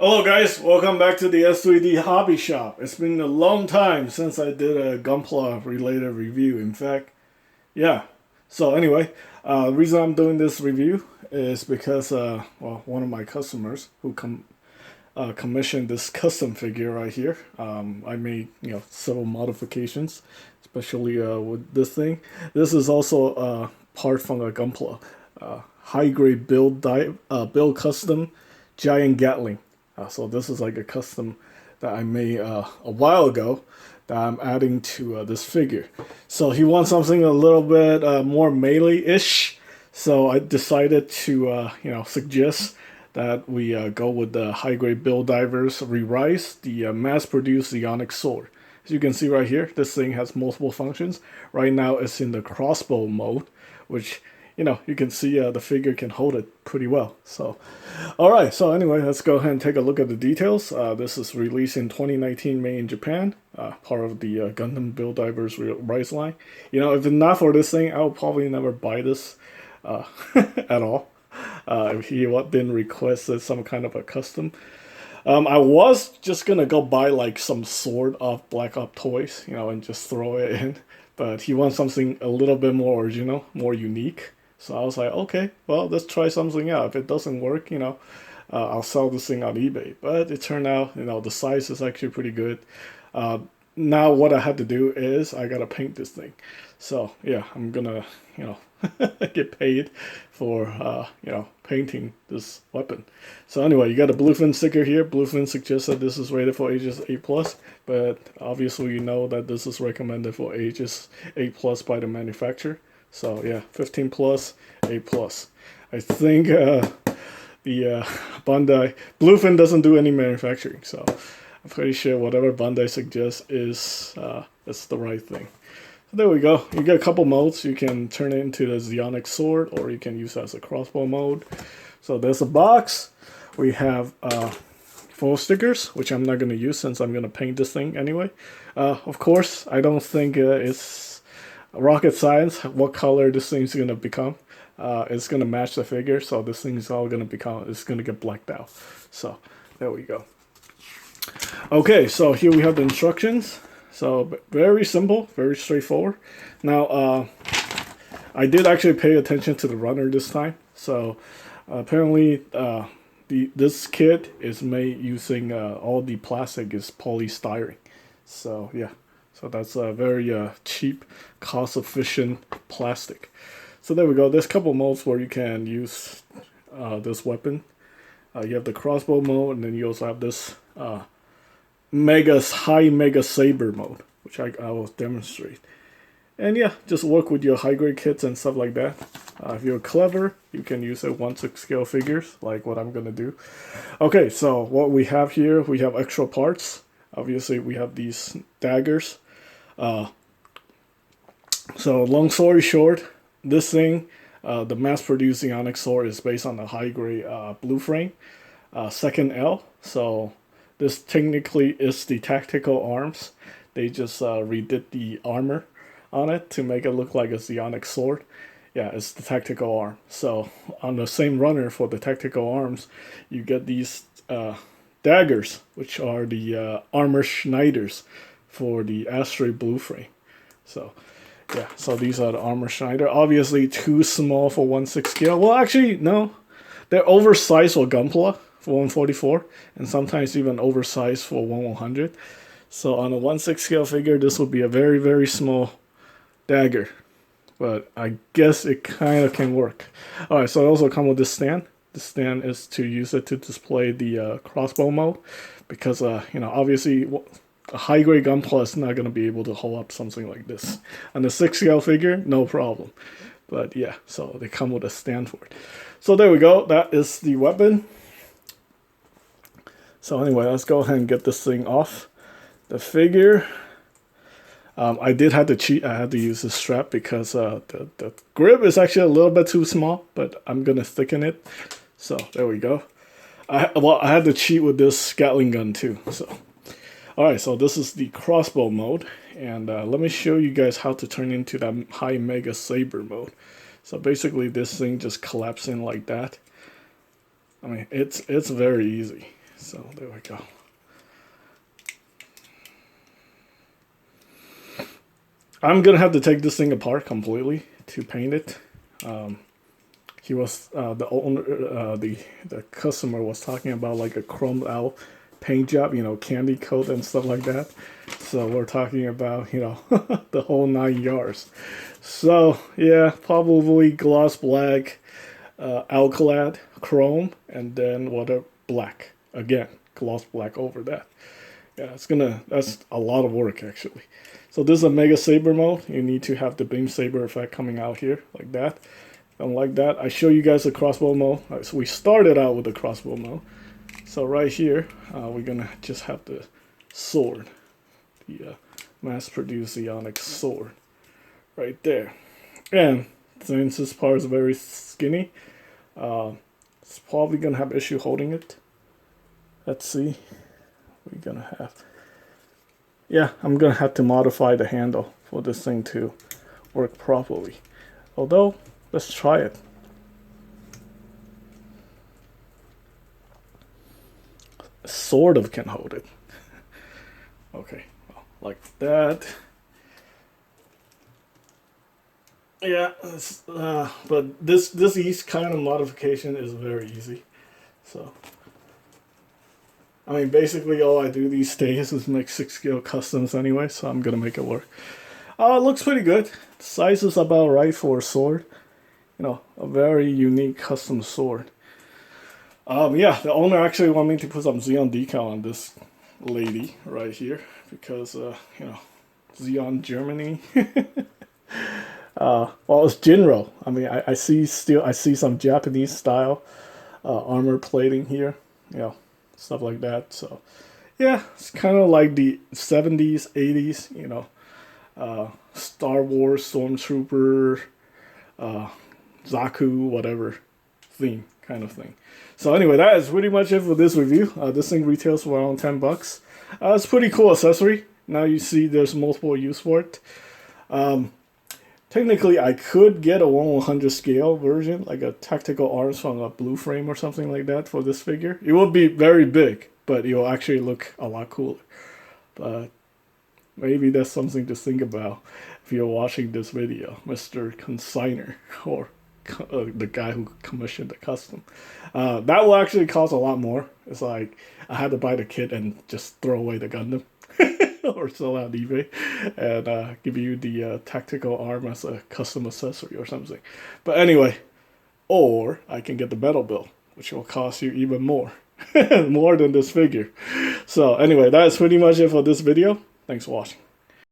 Hello guys, welcome back to the S3D Hobby Shop. It's been a long time since I did a Gunpla related review. In fact, yeah. So anyway, the reason I'm doing this review is because one of my customers who commissioned this custom figure right here. I made several modifications, especially with this thing. This is also part from a Gunpla, high grade build custom giant Gatling. So this is like a custom that I made a while ago that I'm adding to this figure. So he wants something a little bit more melee-ish. So I decided to suggest that we go with the high-grade build divers re-rise the mass-produced Zeonic sword. As you can see right here, this thing has multiple functions. Right now it's in the crossbow mode, which you can see the figure can hold it pretty well. So, alright, so anyway, let's go ahead and take a look at the details. This is released in 2019, made in Japan, part of the Gundam Build Divers Rise line. If it's not for this thing, I would probably never buy this at all. If he didn't request some kind of a custom. I was just gonna go buy like some sword off Black Ops Toys, and just throw it in. But he wants something a little bit more original, more unique. So I was like, okay, well, let's try something out. If it doesn't work, I'll sell this thing on eBay. But it turned out, the size is actually pretty good. Now what I had to do is I gotta paint this thing. So yeah, I'm gonna, get paid for, painting this weapon. So anyway, you got a Bluefin sticker here. Bluefin suggests that this is rated for ages 8+, but obviously you know that this is recommended for ages 8+ by the manufacturer. So yeah, 15+, 8+. I think the Bandai Bluefin doesn't do any manufacturing, so I'm pretty sure whatever Bandai suggests is the right thing. So there we go. You get a couple modes. You can turn it into the Zeonic sword, or you can use it as a crossbow mode. So there's a box. We have 4 stickers, which I'm not going to use since I'm going to paint this thing anyway. Of course, I don't think it's rocket science what color this thing's going to become. It's going to match the figure, so this thing's all going to become, it's going to get blacked out. So there we go. Okay, so here we have the instructions. So very simple, very straightforward. Now, I did actually pay attention to the runner this time. So apparently this kit is made using all the plastic is polystyrene. So yeah, so that's a very cheap, cost-efficient plastic. So there we go. There's a couple modes where you can use this weapon. You have the crossbow mode, and then you also have this high mega saber mode, which I will demonstrate. And yeah, just work with your high grade kits and stuff like that. If you're clever, you can use it 1/6 scale figures, like what I'm gonna do. Okay, so what we have here, we have extra parts. Obviously, we have these daggers. So long story short, this thing, the mass-produced Zeonic sword is based on the high grade blue frame, second L. So this technically is the tactical arms. They just redid the armor on it to make it look like a Zeonic sword. Yeah, it's the tactical arm. So on the same runner for the tactical arms, you get these daggers, which are the armor Schneiders for the Asteroid blue frame. So yeah, so these are the armor Schneider. Obviously too small for 1/6 scale. Well, actually, no. They're oversized for Gunpla for 144, and sometimes even oversized for 1/100. So on a 1/6 scale figure, this would be a very, very small dagger. But I guess it kind of can work. Alright, so it also comes with this stand. The stand is to use it to display the crossbow mode. Because, obviously, a high-grade Gunpla is not going to be able to hold up something like this. On the 6 scale figure, no problem. But yeah, so they come with a stand for it. So there we go. That is the weapon. So anyway, let's go ahead and get this thing off the figure. I did have to cheat. I had to use this strap because the grip is actually a little bit too small, but I'm going to thicken it. So there we go. I had to cheat with this Gatling gun too. So, alright, so this is the crossbow mode. And let me show you guys how to turn into that high mega saber mode. So basically this thing just collapses in like that. I mean, it's very easy. So there we go. I'm gonna have to take this thing apart completely to paint it. He was the owner, the customer was talking about like a chromed out paint job, you know, candy coat and stuff like that. So we're talking about, you know, the whole 9 yards. So yeah, probably gloss black, alclad, chrome, and then water black again, gloss black over that. Yeah, that's a lot of work actually. So this is a Mega Saber mode. You need to have the beam saber effect coming out here like that. And like that, I show you guys the crossbow mode. Right, so we started out with the crossbow mode. So right here, we're gonna just have the sword, the mass-produced Zeonic sword, right there. And since this part is very skinny, it's probably gonna have issue holding it. Let's see. We're gonna have. Yeah, I'm gonna have to modify the handle for this thing to work properly. Although, let's try it. Sort of can hold it. Okay, well, like that. Yeah, but this kind of modification is very easy. So, I mean, basically all I do these days is make 6-scale customs anyway, so I'm gonna make it work. It looks pretty good. The size is about right for a sword. You know, a very unique custom sword. Yeah, the owner actually wanted me to put some Xeon decal on this lady right here because, you know, Xeon Germany. Well, it's Jinro. I mean, I see some Japanese style armor plating here. You know, stuff like that. So, yeah, it's kind of like the 70s, 80s. You know, Star Wars Stormtrooper, Zaku, whatever theme kind of thing. So anyway, that is pretty much it for this review. This thing retails for around $10. It's a pretty cool accessory. Now you see there's multiple use for it. Technically, I could get a 1/100 scale version, like a tactical arms from a blue frame or something like that for this figure. It would be very big, but it will actually look a lot cooler. But maybe that's something to think about if you're watching this video, Mr. Consigner, or the guy who commissioned the custom. That will actually cost a lot more. It's like I had to buy the kit and just throw away the Gundam or sell out eBay and give you the tactical arm as a custom accessory or something. But anyway, or I can get the metal build, which will cost you even more. More than this figure. So anyway, that is pretty much it for this video. Thanks for watching.